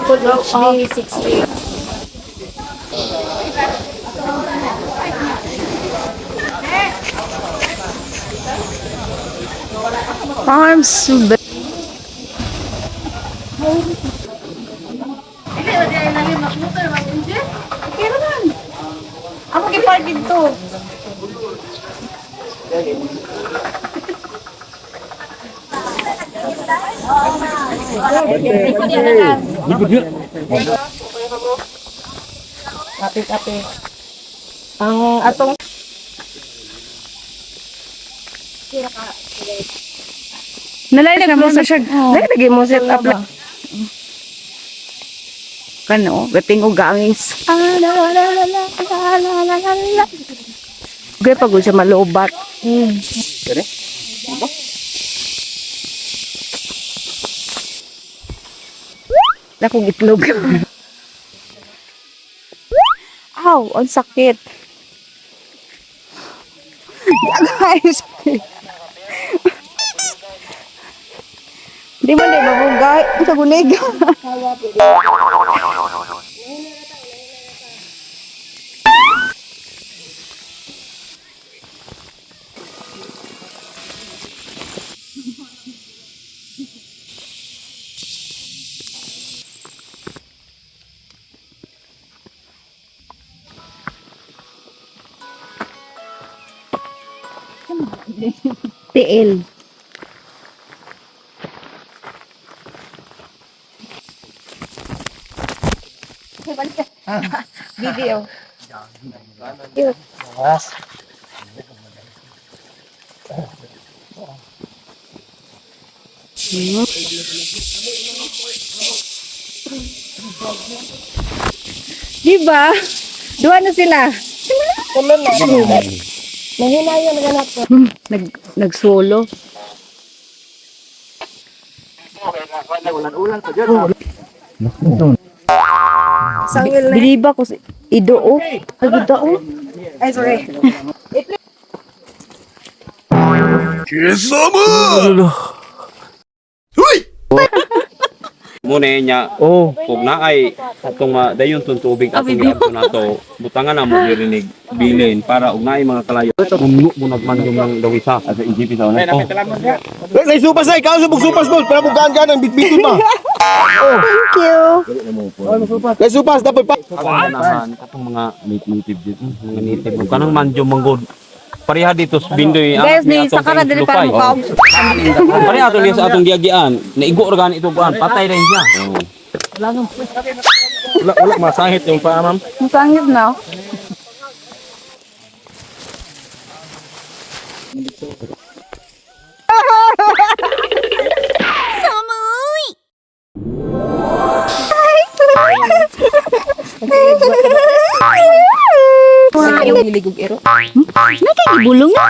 Full HD 60. I'm so bad. Ako gipark dito. Kapit. Ang atong Nalay na mo sa siya. Lagi mo set up lang. Kano, gating og gangis. Gay pagod siya malubat. Nakong itlog. Aw, ang sakit. Guys. Di man di mabugay sa gunig. TL. video. Diba? Dua na sila. Tulo na. Mahina yun ganap ko. Nag-solo. Sangil na. Biliba ko si Idoo. Idoo. Ay, sorry. Muna niya, kung naay atong dayon tong tubig atong giabto nato, butangan na mo dirinig bilin para ug naay mga kalayo. Puno mo nagmanjom ng dawisa sa EGP sa una. Nay supas ay kaso bug supas mo para bugaan ka ng bitbitin ba. Thank you. Nay supas dapat pa. Naman katong mga native dito, mga native ug kanang manjom manggod. Pareha dito sa Bindoy Guys, di sa kana dili pa mo. Pareha ato sa atong giagian, naigo ra gani ito buan, patay rin siya. Wala masahit yung paa ma'am. Masangit na. Ayaw niligog ero. Nakikibulong na.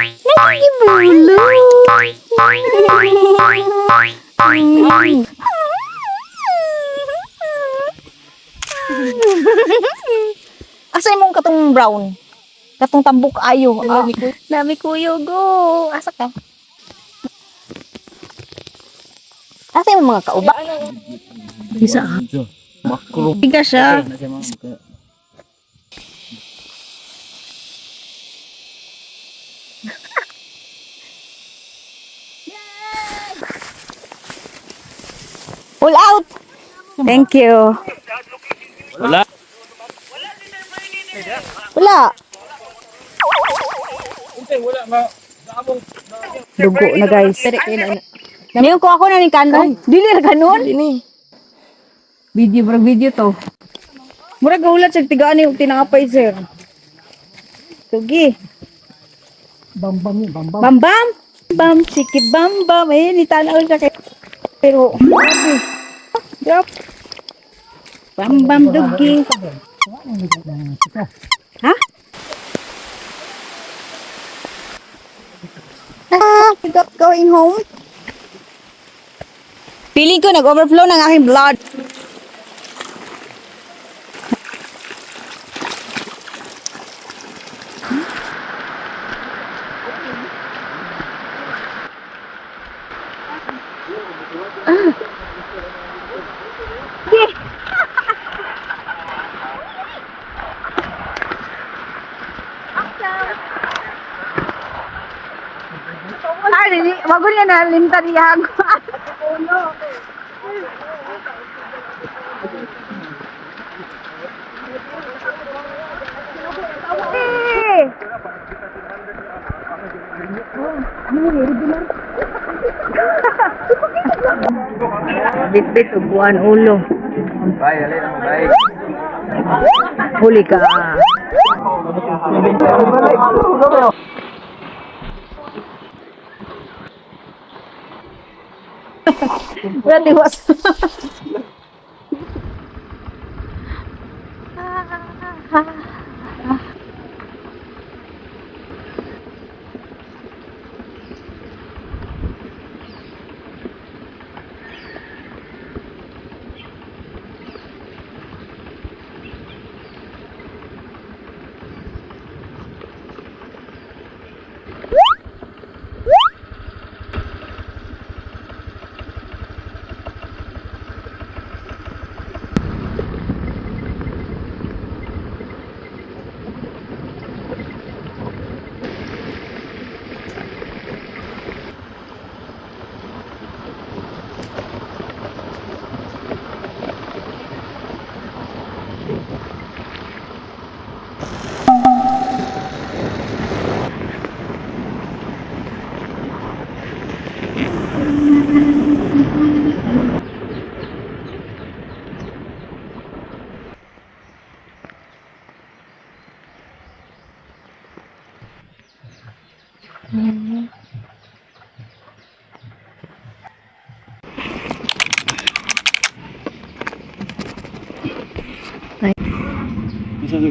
Asa imong katong brown? Katong tambok ayo. Nami kuyo go. Asa ka? Asa imong mga kauba? Bisa. Tiga siya. Pull out. Thank you. Wala. Wala. Dugo na guys. Ngayon ko ako na ni kanon. Dili ra kanon. Video to. Murag gahulat sa tigaan yung tinangapay sir. Tugi. Bam. Bam, chiki bam. Eh, nitanaw ka kay. Pero, drop. Bam, dugi. Ha? Not going home. Feeling ko nag-overflow ng aking blood. Ay, wag ko niya na lintan yan. Bit-bit ug buwan ulo. Huli ka. Berarti was.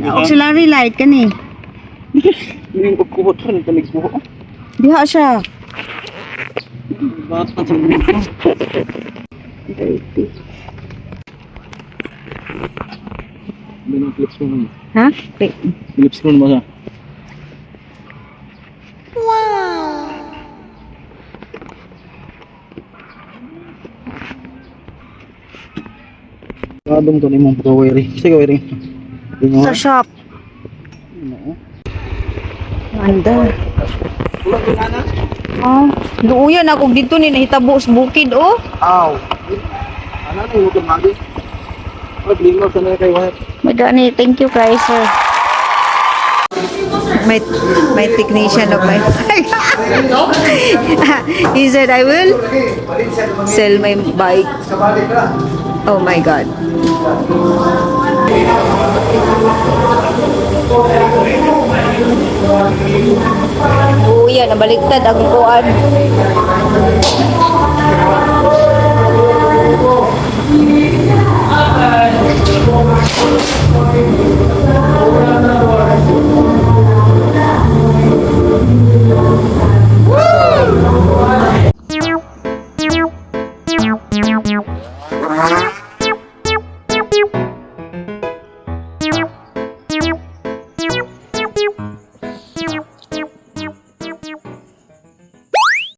Auxiliary light kani. Yung pagkuhotan tanig mo. Diha siya. Bata sa mga. Dirty. Binang-flip screen. Ha? Flip screen mo sa. Kadong to ni mong pagka-wiring. Sige, wiring. Sa shop. Anda. Oh, duuyan ako dito ni nahitabo sa bukid oh. Aw. Ano na yung utang magi? Pag-lingaw sa na kay Wahid. Madani, thank you guys sir. My technician of my bike. He said I will sell my bike. Oh my god. Oh yan, nabaliktad ang kuan. Woo!